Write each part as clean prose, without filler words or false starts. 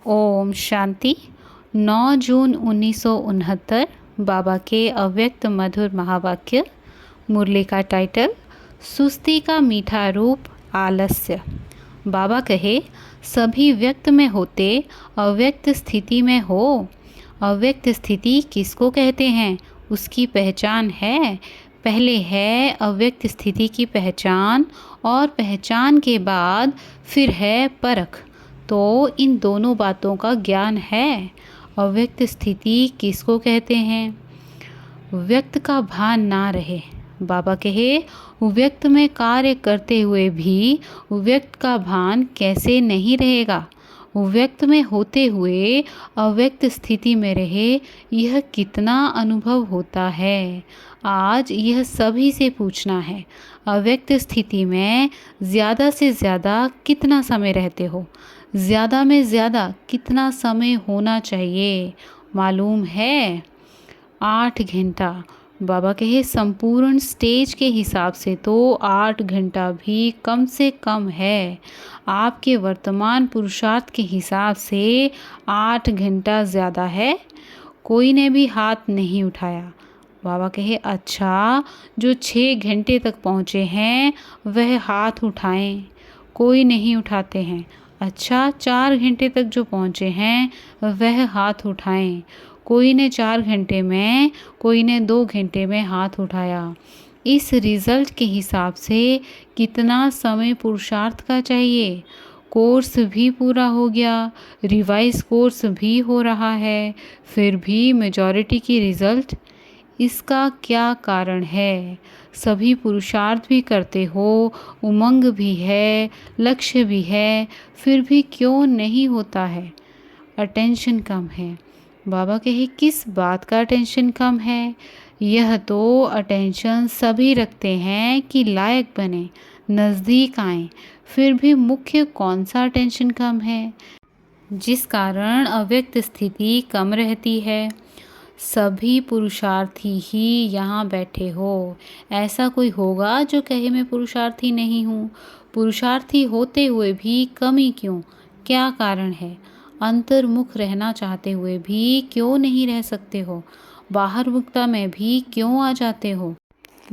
ओम शांति। 9 जून 1969 बाबा के अव्यक्त मधुर महावाक्य। मुरली का टाइटल, सुस्ती का मीठा रूप आलस्य। बाबा कहे, सभी व्यक्त में होते अव्यक्त स्थिति में हो। अव्यक्त स्थिति किसको कहते हैं, उसकी पहचान है। पहले है अव्यक्त स्थिति की पहचान, और पहचान के बाद फिर है परख। तो इन दोनों बातों का ज्ञान है। अव्यक्त स्थिति किसको कहते हैं? व्यक्त का भान ना रहे। बाबा कहे, व्यक्त में कार्य करते हुए भी व्यक्त का भान कैसे नहीं रहेगा? व्यक्त में होते हुए अव्यक्त स्थिति में रहे, यह कितना अनुभव होता है। आज यह सभी से पूछना है, अव्यक्त स्थिति में ज़्यादा से ज़्यादा कितना समय रहते हो? ज़्यादा में ज़्यादा कितना समय होना चाहिए? मालूम है? 8 घंटा। बाबा कहे, संपूर्ण स्टेज के हिसाब से तो 8 घंटा भी कम से कम है। आपके वर्तमान पुरुषार्थ के हिसाब से 8 घंटा ज़्यादा है। कोई ने भी हाथ नहीं उठाया। बाबा कहे, अच्छा, जो 6 घंटे तक पहुँचे हैं वह हाथ उठाएं। कोई नहीं उठाते हैं। अच्छा, 4 घंटे तक जो पहुँचे हैं वह हाथ उठाएं। कोई ने 4 घंटे में, कोई ने 2 घंटे में हाथ उठाया। इस रिज़ल्ट के हिसाब से कितना समय पुरुषार्थ का चाहिए? कोर्स भी पूरा हो गया, रिवाइज कोर्स भी हो रहा है, फिर भी मेजॉरिटी की रिज़ल्ट। इसका क्या कारण है? सभी पुरुषार्थ भी करते हो, उमंग भी है, लक्ष्य भी है, फिर भी क्यों नहीं होता है? अटेंशन कम है। बाबा कहे, किस बात का अटेंशन कम है? यह तो अटेंशन सभी रखते हैं कि लायक बने, नज़दीक आएं, फिर भी मुख्य कौन सा अटेंशन कम है, जिस कारण अव्यक्त स्थिति कम रहती है? सभी पुरुषार्थी ही यहाँ बैठे हो। ऐसा कोई होगा जो कहे मैं पुरुषार्थी नहीं हूँ? पुरुषार्थी होते हुए भी कमी क्यों? क्या कारण है? अंतर्मुख रहना चाहते हुए भी क्यों नहीं रह सकते हो? बाहर मुक्ता में भी क्यों आ जाते हो?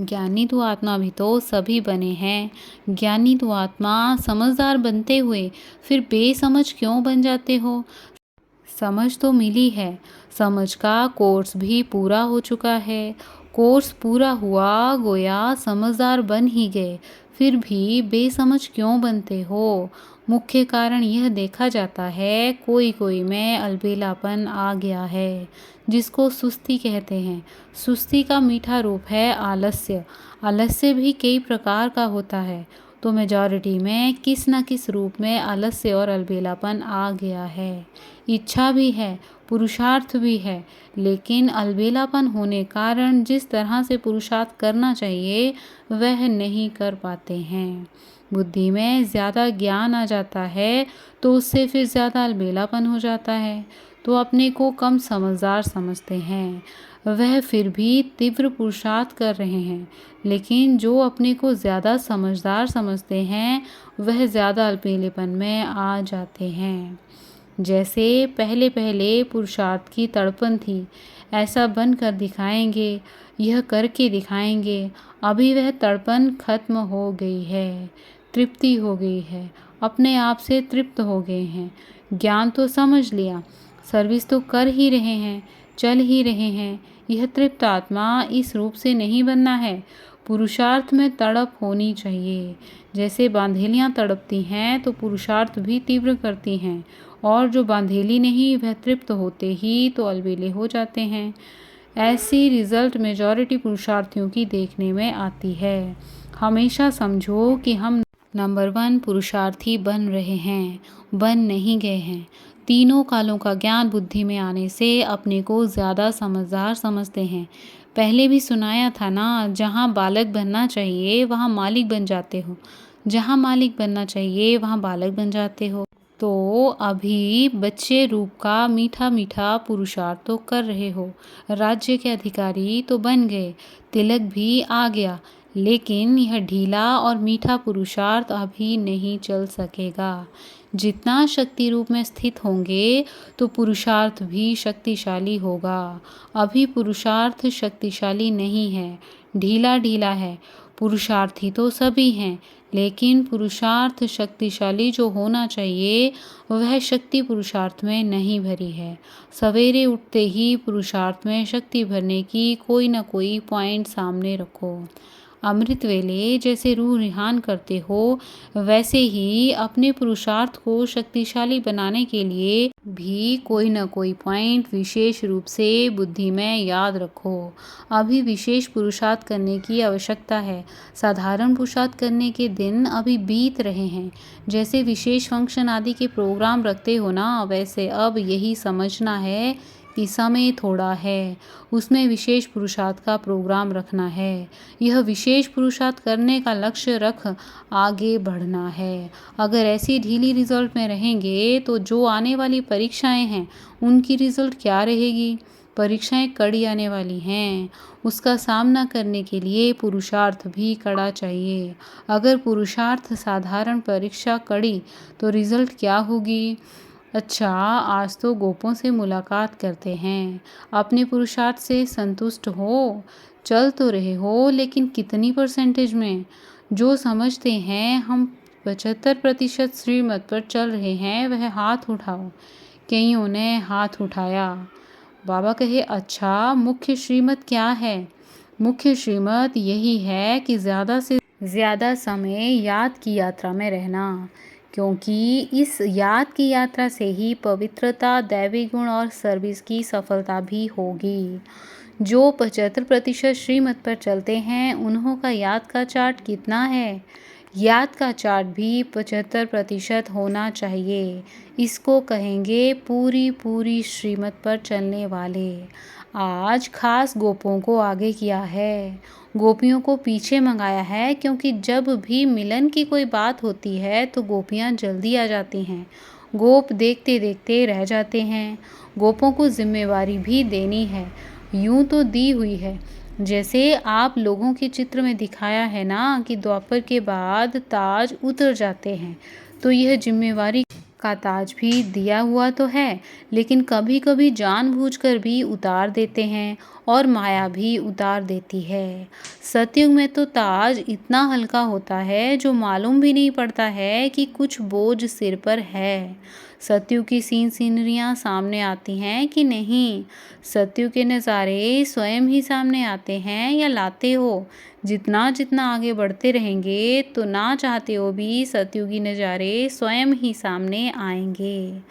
ज्ञानी तो आत्मा भी तो सभी बने हैं। ज्ञानी तो आत्मा समझदार बनते हुए फिर बेसमझ क्यों बन जाते हो? समझ तो मिली है, समझ का कोर्स भी पूरा हो चुका है। कोर्स पूरा हुआ, गोया समझदार बन ही गए, फिर भी बेसमझ क्यों बनते हो? मुख्य कारण यह देखा जाता है, कोई कोई में अलबेलापन आ गया है, जिसको सुस्ती कहते हैं। सुस्ती का मीठा रूप है आलस्य। आलस्य भी कई प्रकार का होता है, तो मेजॉरिटी में किस न किस रूप में आलस्य और अलबेलापन आ गया है। इच्छा भी है, पुरुषार्थ भी है, लेकिन अलबेलापन होने कारण जिस तरह से पुरुषार्थ करना चाहिए वह नहीं कर पाते हैं। बुद्धि में ज़्यादा ज्ञान आ जाता है तो उससे फिर ज़्यादा अलबेलापन हो जाता है, तो अपने को कम समझदार समझते हैं। वह फिर भी तीव्र पुरुषार्थ कर रहे हैं, लेकिन जो अपने को ज़्यादा समझदार समझते हैं वह ज़्यादा अलबेलेपन में आ जाते हैं। जैसे पहले पहले पुरुषार्थ की तड़पन थी, ऐसा बनकर दिखाएंगे, यह करके दिखाएंगे। अभी वह तड़पन खत्म हो गई है, तृप्ति हो गई है, अपने आप से तृप्त हो गए हैं। ज्ञान तो समझ लिया, सर्विस तो कर ही रहे हैं, चल ही रहे हैं। यह तृप्त आत्मा इस रूप से नहीं बनना है। पुरुषार्थ में तड़प होनी चाहिए। जैसे बांधेलियाँ तड़पती हैं तो पुरुषार्थ भी तीव्र करती हैं, और जो बांधेली नहीं वह तृप्त होते ही तो अलबेले हो जाते हैं। ऐसी रिजल्ट मेजॉरिटी पुरुषार्थियों की देखने में आती है। हमेशा समझो कि हम नंबर 1 पुरुषार्थी बन रहे हैं, बन नहीं गए हैं। तीनों कालों का ज्ञान बुद्धि में आने से अपने को ज़्यादा समझदार समझते हैं। पहले भी सुनाया था ना, जहाँ बालक बनना चाहिए वहाँ मालिक बन जाते हो, जहाँ मालिक बनना चाहिए वहाँ बालक बन जाते हो। तो अभी बच्चे रूप का मीठा मीठा पुरुषार्थ तो कर रहे हो, राज्य के अधिकारी तो बन गए, तिलक भी आ गया, लेकिन यह ढीला और मीठा पुरुषार्थ अभी नहीं चल सकेगा। जितना शक्ति रूप में स्थित होंगे तो पुरुषार्थ भी शक्तिशाली होगा। अभी पुरुषार्थ शक्तिशाली नहीं है, ढीला ढीला है। पुरुषार्थी तो सभी हैं, लेकिन पुरुषार्थ शक्तिशाली जो होना चाहिए वह शक्ति पुरुषार्थ में नहीं भरी है। सवेरे उठते ही पुरुषार्थ में शक्ति भरने की कोई न कोई पॉइंट सामने रखो। अमृत वेले जैसे रूह रिहान करते हो, वैसे ही अपने पुरुषार्थ को शक्तिशाली बनाने के लिए भी कोई न कोई पॉइंट विशेष रूप से बुद्धि में याद रखो। अभी विशेष पुरुषार्थ करने की आवश्यकता है। साधारण पुरुषार्थ करने के दिन अभी बीत रहे हैं। जैसे विशेष फंक्शन आदि के प्रोग्राम रखते हो ना, वैसे अब यही समझना है कि समय थोड़ा है, उसमें विशेष पुरुषार्थ का प्रोग्राम रखना है। यह विशेष पुरुषार्थ करने का लक्ष्य रख आगे बढ़ना है। अगर ऐसी ढीली रिजल्ट में रहेंगे तो जो आने वाली परीक्षाएं हैं उनकी रिजल्ट क्या रहेगी। परीक्षाएं कड़ी आने वाली हैं, उसका सामना करने के लिए पुरुषार्थ भी कड़ा चाहिए। अगर पुरुषार्थ साधारण, परीक्षा कड़ी, तो रिजल्ट क्या होगी। अच्छा, आज तो गोपों से मुलाकात करते हैं। अपने पुरुषार्थ से संतुष्ट हो, चल तो रहे हो, लेकिन कितनी परसेंटेज में। जो समझते हैं हम 75% श्रीमत पर चल रहे हैं, वह हाथ उठाओ। कईयों ने हाथ उठाया। बाबा कहे, अच्छा, मुख्य श्रीमत क्या है। मुख्य श्रीमत यही है कि ज़्यादा से ज़्यादा समय याद की यात्रा में रहना, क्योंकि इस याद की यात्रा से ही पवित्रता, दैवी गुण और सर्विस की सफलता भी होगी। जो 75% श्रीमत पर चलते हैं, उन्हों का याद का चार्ट कितना है। याद का चार्ट भी 75% होना चाहिए। इसको कहेंगे पूरी पूरी श्रीमत पर चलने वाले। आज खास गोपों को आगे किया है, गोपियों को पीछे मंगाया है, क्योंकि जब भी मिलन की कोई बात होती है तो गोपियाँ जल्दी आ जाती हैं, गोप देखते देखते रह जाते हैं। गोपों को जिम्मेवारी भी देनी है, यूं तो दी हुई है। जैसे आप लोगों के चित्र में दिखाया है ना कि द्वापर के बाद ताज उतर जाते हैं, तो यह जिम्मेवारी का ताज भी दिया हुआ तो है, लेकिन कभी कभी जानबूझकर भी उतार देते हैं और माया भी उतार देती है। सतयुग में तो ताज इतना हल्का होता है जो मालूम भी नहीं पड़ता है कि कुछ बोझ सिर पर है। सतयुग की सीनरियाँ सामने आती हैं कि नहीं। सतयुग के नज़ारे स्वयं ही सामने आते हैं या लाते हो। जितना जितना आगे बढ़ते रहेंगे तो ना चाहते हो भी सतयुगी नज़ारे स्वयं ही सामने आएंगे।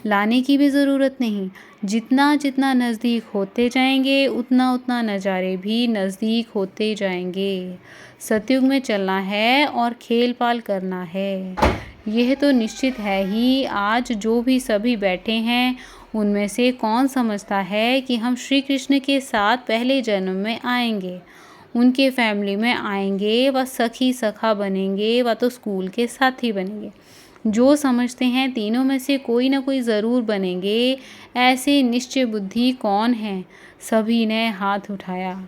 लाने की भी ज़रूरत नहीं। जितना जितना नज़दीक होते जाएंगे उतना उतना नज़ारे भी नज़दीक होते जाएंगे। सतयुग में चलना है और खेल पाल करना है, यह तो निश्चित है ही। आज जो भी सभी बैठे हैं, उनमें से कौन समझता है कि हम श्री कृष्ण के साथ पहले जन्म में आएंगे, उनके फैमिली में आएंगे, व सखी सखा बनेंगे, व तो स्कूल के साथी बनेंगे। जो समझते हैं तीनों में से कोई ना कोई ज़रूर बनेंगे, ऐसे निश्चय बुद्धि कौन है। सभी ने हाथ उठाया।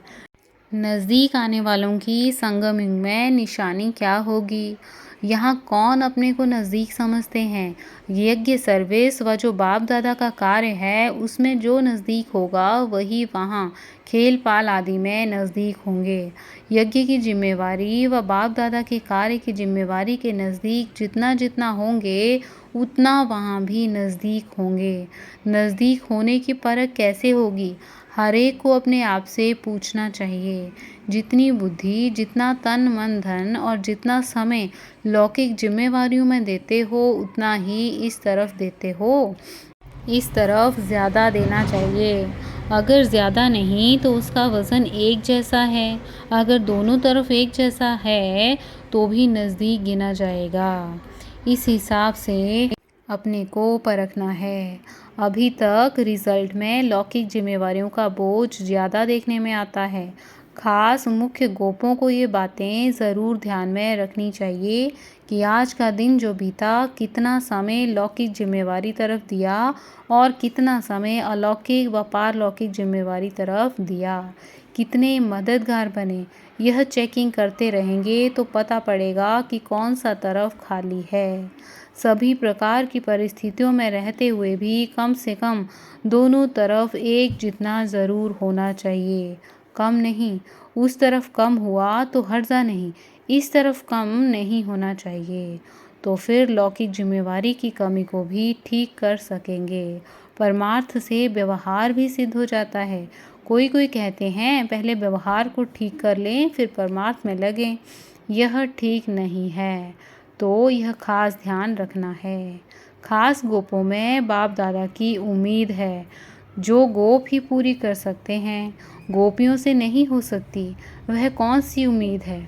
नज़दीक आने वालों की संगम युग में निशानी क्या होगी। यहाँ कौन अपने को नज़दीक समझते हैं। यज्ञ, सर्विस व जो बाप दादा का कार्य है, उसमें जो नज़दीक होगा वही वहाँ खेल पाल आदि में नज़दीक होंगे। यज्ञ की जिम्मेवारी व बाप दादा के कार्य की जिम्मेवारी के नज़दीक जितना जितना होंगे, उतना वहाँ भी नज़दीक होंगे। नज़दीक होने की परख कैसे होगी। हर एक को अपने आप से पूछना चाहिए। जितनी बुद्धि, जितना तन मन धन और जितना समय लौकिक जिम्मेवारियों में देते हो, उतना ही इस तरफ देते हो। इस तरफ ज़्यादा देना चाहिए। अगर ज़्यादा नहीं तो उसका वज़न एक जैसा है। अगर दोनों तरफ एक जैसा है तो भी नज़दीक गिना जाएगा। इस हिसाब से अपने को परखना है। अभी तक रिजल्ट में लौकिक जिम्मेवारियों का बोझ ज़्यादा देखने में आता है। खास मुख्य गोपों को ये बातें ज़रूर ध्यान में रखनी चाहिए कि आज का दिन जो बीता, कितना समय लौकिक जिम्मेवारी तरफ दिया और कितना समय अलौकिक व पारलौकिक जिम्मेवारी तरफ दिया। कितने मददगार बने। यह चेकिंग करते रहेंगे तो पता पड़ेगा कि कौन सा तरफ खाली है। सभी प्रकार की परिस्थितियों में रहते हुए भी कम से कम दोनों तरफ एक जितना ज़रूर होना चाहिए। कम नहीं, उस तरफ कम हुआ तो हर्जा नहीं, इस तरफ कम नहीं होना चाहिए। तो फिर लौकिक जिम्मेवारी की कमी को भी ठीक कर सकेंगे। परमार्थ से व्यवहार भी सिद्ध हो जाता है। कोई कोई कहते हैं पहले व्यवहार को ठीक कर लें फिर परमार्थ में लगें। यह ठीक नहीं है। तो यह खास ध्यान रखना है। खास गोपों में बाप दादा की उम्मीद है जो गोप ही पूरी कर सकते हैं, गोपियों से नहीं हो सकती। वह कौन सी उम्मीद है?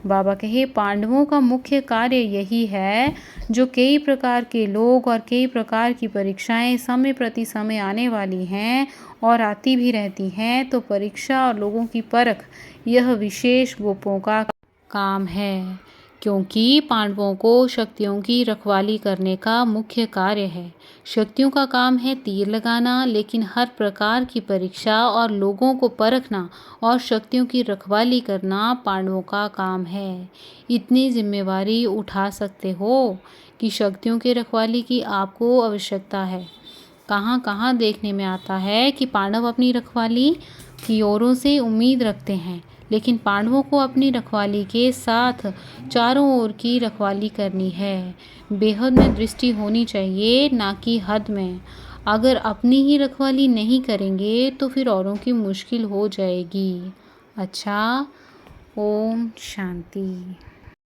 बाबा कहे पांडवों का मुख्य कार्य यही है जो कई प्रकार के लोग और कई प्रकार की परीक्षाएं समय प्रति समय आने वाली हैं और आती भी रहती हैं। तो परीक्षा और लोगों की परख यह विशेष गोपों का काम है, क्योंकि पांडवों को शक्तियों की रखवाली करने का मुख्य कार्य है। शक्तियों का काम है तीर लगाना, लेकिन हर प्रकार की परीक्षा और लोगों को परखना और शक्तियों की रखवाली करना पांडवों का काम है। इतनी जिम्मेवारी उठा सकते हो कि शक्तियों की रखवाली की आपको आवश्यकता है। कहाँ कहाँ देखने में आता है कि पांडव अपनी रखवाली की औरों से उम्मीद रखते हैं, लेकिन पांडवों को अपनी रखवाली के साथ चारों ओर की रखवाली करनी है। बेहद में दृष्टि होनी चाहिए, ना कि हद में। अगर अपनी ही रखवाली नहीं करेंगे तो फिर औरों की मुश्किल हो जाएगी। अच्छा, ओम शांति।